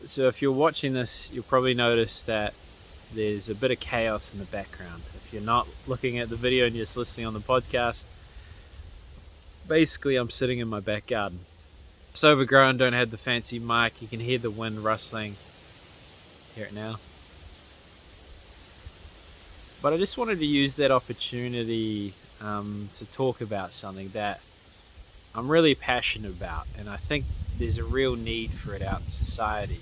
So if you're watching this, you'll probably notice that there's a bit of chaos in the background. If you're not looking at the video and you're just listening on the podcast, basically I'm sitting in my back garden. It's overgrown, don't have the fancy mic. You can hear the wind rustling. Hear it now. But I just wanted to use that opportunity to talk about something that I'm really passionate about, and I think there's a real need for it out in society,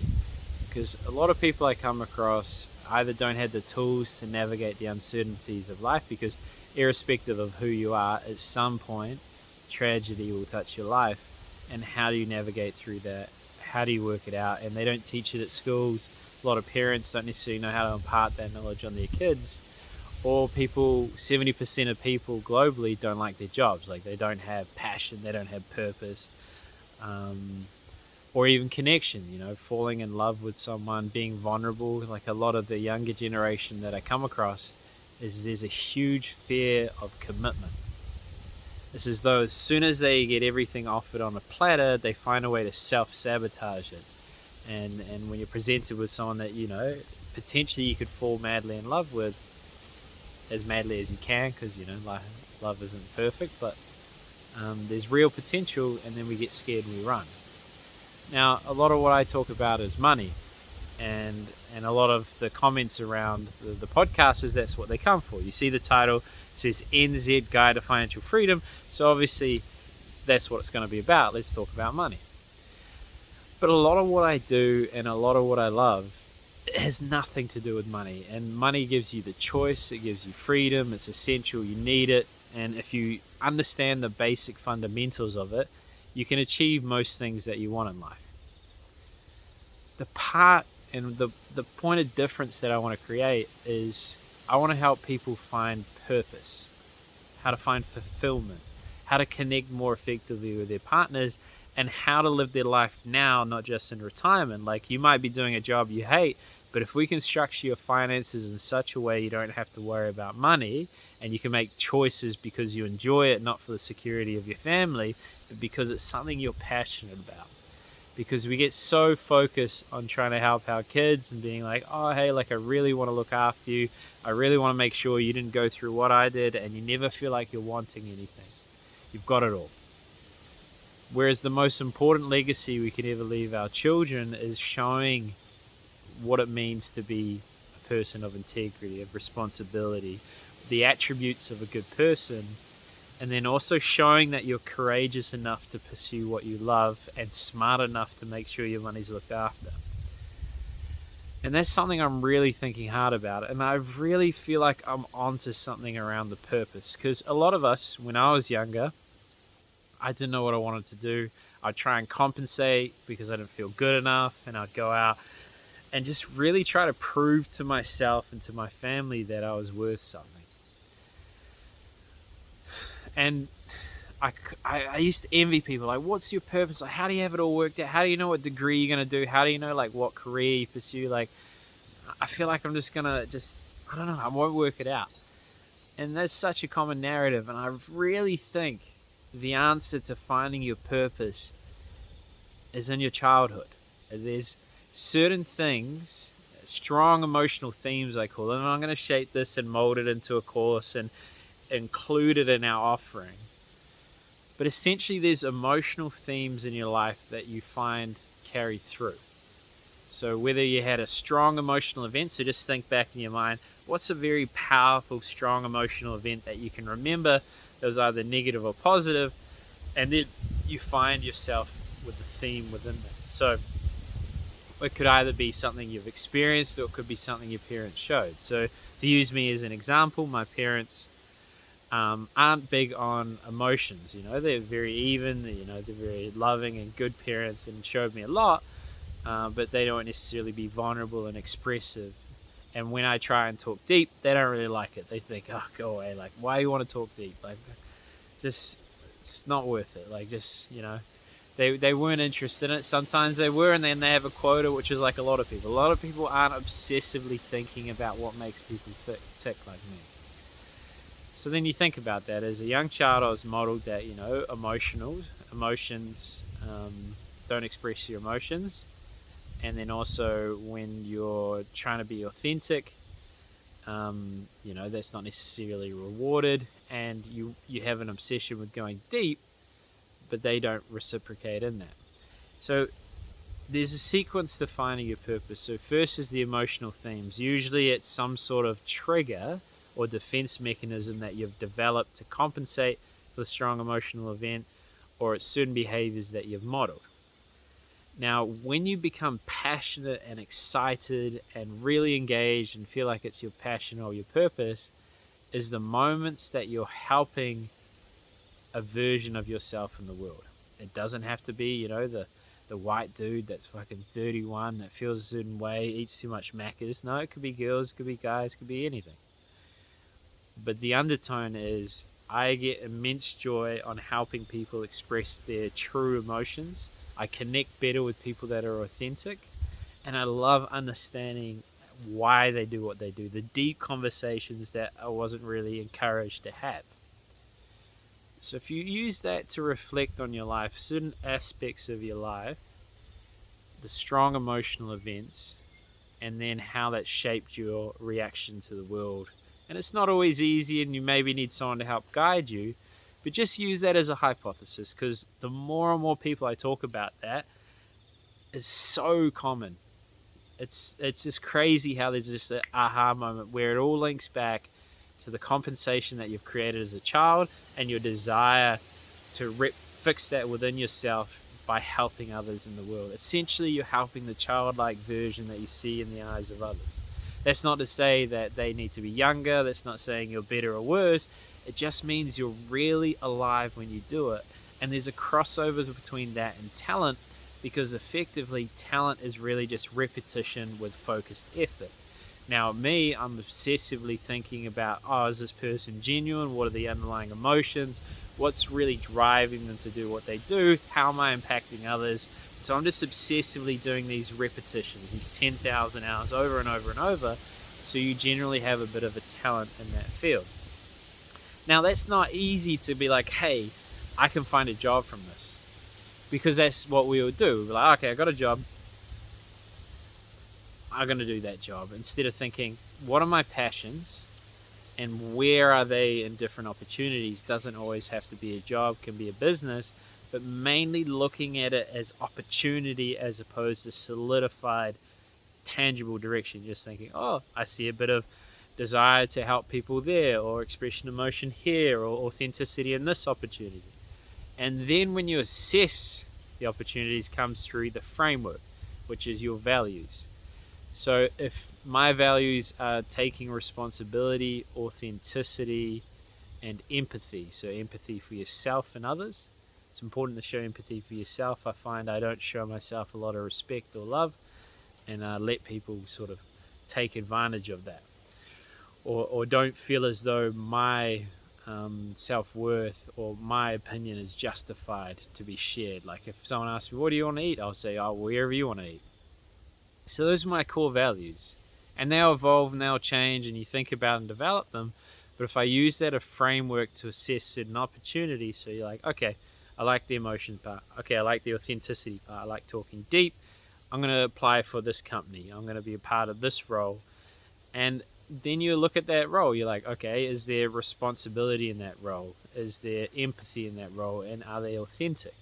because a lot of people I come across either don't have the tools to navigate the uncertainties of life, because irrespective of who you are, at some point tragedy will touch your life, and how do you navigate through that? How do you work it out? And they don't teach it at schools. A lot of parents don't necessarily know how to impart that knowledge on their kids. Or 70% of people globally don't like their jobs. Like, they don't have passion, they don't have purpose, or even connection, falling in love with someone, being vulnerable. Like, a lot of the younger generation that I come across there's a huge fear of commitment. It's as though as soon as they get everything offered on a platter, they find a way to self-sabotage it. And when you're presented with someone that, potentially you could fall madly in love with, as madly as you can, because love isn't perfect, but there's real potential, and then we get scared and we run. Now, a lot of what I talk about is money, and a lot of the comments around the podcast is that's what they come for. You see the title, it says NZ Guide to Financial Freedom, so obviously that's what it's going to be about. Let's talk about money. But a lot of what I do and a lot of what I love, it has nothing to do with money. And money gives you the choice, it gives you freedom, it's essential, you need it. And if you understand the basic fundamentals of it, you can achieve most things that you want in life. The part and the point of difference that I want to create is I want to help people find purpose, how to find fulfillment, how to connect more effectively with their partners, and how to live their life now, not just in retirement. Like, you might be doing a job you hate, but if we can structure your finances in such a way you don't have to worry about money, and you can make choices because you enjoy it, not for the security of your family, but because it's something you're passionate about. Because we get so focused on trying to help our kids and being like, oh, hey, like, I really want to look after you. I really want to make sure you didn't go through what I did, and you never feel like you're wanting anything. You've got it all. Whereas the most important legacy we can ever leave our children is showing what it means to be a person of integrity, of responsibility, the attributes of a good person, and then also showing that you're courageous enough to pursue what you love and smart enough to make sure your money's looked after. And that's something I'm really thinking hard about, and I really feel like I'm onto something around the purpose, because a lot of us, when I was younger, I didn't know what I wanted to do. I'd try and compensate because I didn't feel good enough, and I'd go out and just really try to prove to myself and to my family that I was worth something. And I used to envy people, like, what's your purpose? Like, how do you have it all worked out? How do you know what degree you're going to do? How do you know, like, what career you pursue? Like, I feel like I'm just going to I don't know, I won't work it out. And that's such a common narrative, and I really think the answer to finding your purpose is in your childhood. There's certain things, strong emotional themes, I call them, and I'm going to shape this and mold it into a course and include it in our offering. But essentially, there's emotional themes in your life that you find carry through. So whether you had a strong emotional event, so just think back in your mind, what's a very powerful, strong emotional event that you can remember that was either negative or positive, and then you find yourself with the theme within that. So it could either be something you've experienced, or it could be something your parents showed. So to use me as an example, my parents aren't big on emotions. They're very even, they're very loving and good parents and showed me a lot, but they don't necessarily be vulnerable and expressive. And when I try and talk deep, they don't really like it. They think, oh, go away. Like, why do you want to talk deep? Like, just, it's not worth it. Like, just, they weren't interested in it. Sometimes they were, and then they have a quota, which is like a lot of people. A lot of people aren't obsessively thinking about what makes people tick like me. So then you think about that. As a young child, I was modeled that, emotions don't express your emotions. And then also when you're trying to be authentic, that's not necessarily rewarded, and you have an obsession with going deep, but they don't reciprocate in that. So there's a sequence to finding your purpose. So first is the emotional themes. Usually it's some sort of trigger or defense mechanism that you've developed to compensate for the strong emotional event, or it's certain behaviors that you've modeled. Now, when you become passionate and excited and really engaged and feel like it's your passion or your purpose, is the moments that you're helping a version of yourself in the world. It doesn't have to be, the white dude that's fucking 31 that feels a certain way, eats too much Maccas. No, it could be girls, it could be guys, it could be anything. But the undertone is I get immense joy on helping people express their true emotions. I connect better with people that are authentic, and I love understanding why they do what they do, the deep conversations that I wasn't really encouraged to have. So if you use that to reflect on your life, certain aspects of your life, the strong emotional events, and then how that shaped your reaction to the world. And it's not always easy, and you maybe need someone to help guide you, but just use that as a hypothesis, because the more and more people I talk about that, is so common. It's just crazy how there's this aha moment where it all links back to the compensation that you've created as a child and your desire to fix that within yourself by helping others in the world. Essentially, you're helping the childlike version that you see in the eyes of others. That's not to say that they need to be younger. That's not saying you're better or worse. It just means you're really alive when you do it. And there's a crossover between that and talent, because effectively talent is really just repetition with focused effort. Now, me, I'm obsessively thinking about, is this person genuine? What are the underlying emotions? What's really driving them to do what they do? How am I impacting others? So I'm just obsessively doing these repetitions, these 10,000 hours over and over and over, so you generally have a bit of a talent in that field. Now, that's not easy to be like, hey, I can find a job from this, because that's what we would do. We're like, okay, I got a job. I'm going to do that job, instead of thinking, what are my passions and where are they in different opportunities? Doesn't always have to be a job, can be a business, but mainly looking at it as opportunity as opposed to solidified, tangible direction. Just thinking, I see a bit of desire to help people there, or expression emotion here, or authenticity in this opportunity. And then when you assess the opportunities, comes through the framework, which is your values. So if my values are taking responsibility, authenticity, and empathy, so empathy for yourself and others, it's important to show empathy for yourself. I find I don't show myself a lot of respect or love, and let people sort of take advantage of that, or don't feel as though my self-worth or my opinion is justified to be shared. Like if someone asks me, what do you want to eat? I'll say, wherever you want to eat. So those are my core values, and they'll evolve and they'll change, and you think about and develop them. But if I use that as a framework to assess certain opportunities, so you're like, okay, I like the emotion part. Okay, I like the authenticity part. I like talking deep. I'm going to apply for this company. I'm going to be a part of this role. And then you look at that role. You're like, okay, is there responsibility in that role? Is there empathy in that role? And are they authentic?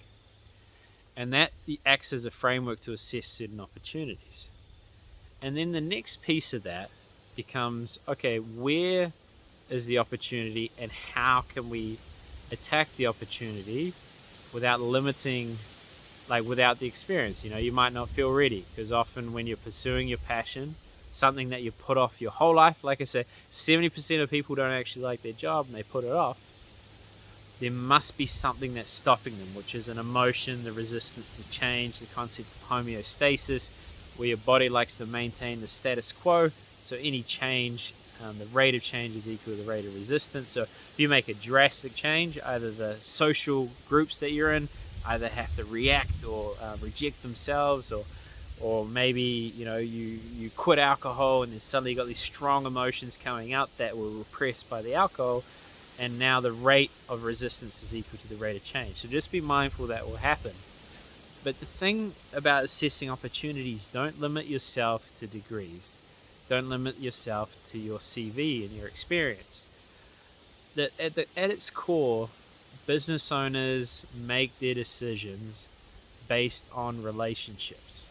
And that acts as a framework to assess certain opportunities. And then the next piece of that becomes, okay, where is the opportunity and how can we attack the opportunity without limiting, without the experience? You might not feel ready, because often when you're pursuing your passion, something that you put off your whole life, like I said, 70% of people don't actually like their job and they put it off. There must be something that's stopping them, which is an emotion, the resistance to change, the concept of homeostasis, where your body likes to maintain the status quo. So any change, the rate of change is equal to the rate of resistance. So if you make a drastic change, either the social groups that you're in either have to react or reject themselves, or maybe you quit alcohol and then suddenly you got these strong emotions coming out that were repressed by the alcohol, and now the rate of resistance is equal to the rate of change. So just be mindful that will happen. But the thing about assessing opportunities, don't limit yourself to degrees. Don't limit yourself to your CV and your experience. At its core, business owners make their decisions based on relationships.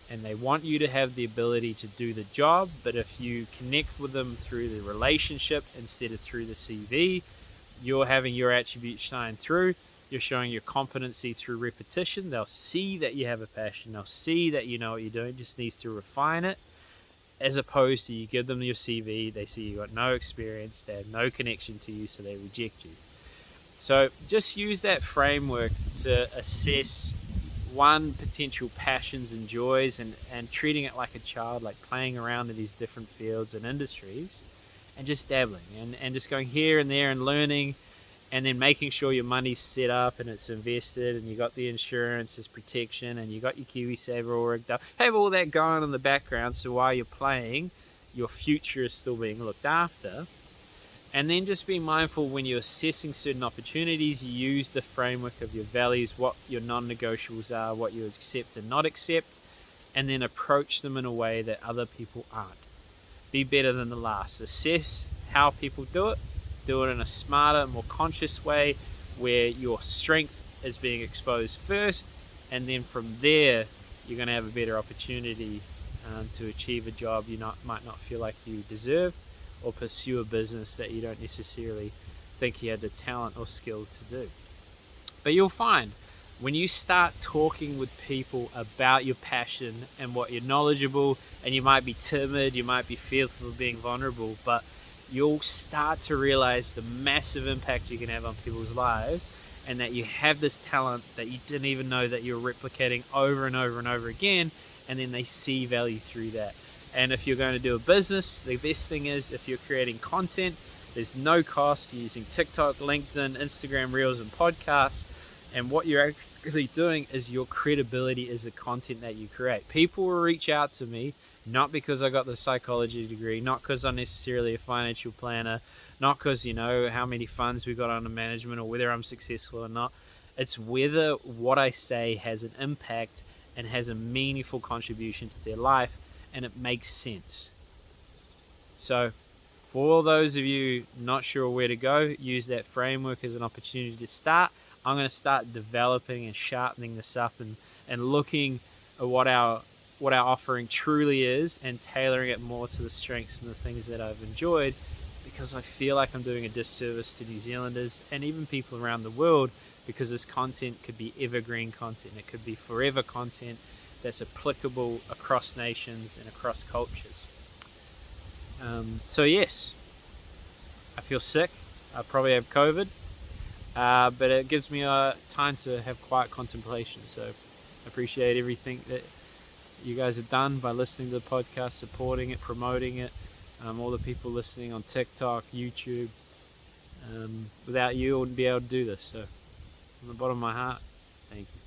And they want you to have the ability to do the job, but if you connect with them through the relationship instead of through the CV, you're having your attributes shine through. You're showing your competency through repetition. They'll see that you have a passion. They'll see that you know what you're doing, just needs to refine it. As opposed to you give them your CV, they see you got no experience, they have no connection to you, so they reject you. So just use that framework to assess one, potential passions and joys, and treating it like a child, like playing around in these different fields and industries and just dabbling and just going here and there and learning, and then making sure your money's set up and it's invested and you got the insurance as protection and you got your KiwiSaver all rigged up. Have all that going in the background so while you're playing, your future is still being looked after. And then just be mindful when you're assessing certain opportunities, you use the framework of your values, what your non-negotiables are, what you accept and not accept, and then approach them in a way that other people aren't. Be better than the last. Assess how people do it in a smarter, more conscious way where your strength is being exposed first, and then from there you're going to have a better opportunity to achieve a job you might not feel like you deserve, or pursue a business that you don't necessarily think you had the talent or skill to do. But you'll find when you start talking with people about your passion and what you're knowledgeable, and you might be timid, you might be fearful of being vulnerable, but you'll start to realize the massive impact you can have on people's lives, and that you have this talent that you didn't even know that you're replicating over and over and over again, and then they see value through that. And if you're going to do a business, the best thing is if you're creating content, there's no cost. You're using TikTok, LinkedIn, Instagram Reels, and podcasts. And what you're actually doing is your credibility is the content that you create. People will reach out to me, not because I got the psychology degree, not because I'm necessarily a financial planner, not because, how many funds we got under management or whether I'm successful or not. It's whether what I say has an impact and has a meaningful contribution to their life, and it makes sense. So for all those of you not sure where to go, use that framework as an opportunity to start. I'm going to start developing and sharpening this up and looking at what our offering truly is and tailoring it more to the strengths and the things that I've enjoyed, because I feel like I'm doing a disservice to New Zealanders and even people around the world, because this content could be evergreen content. It could be forever content that's applicable across nations and across cultures. So yes, I feel sick. I probably have COVID, but it gives me time to have quiet contemplation. So I appreciate everything that you guys have done by listening to the podcast, supporting it, promoting it. All the people listening on TikTok, YouTube. Without you, I wouldn't be able to do this. So from the bottom of my heart, thank you.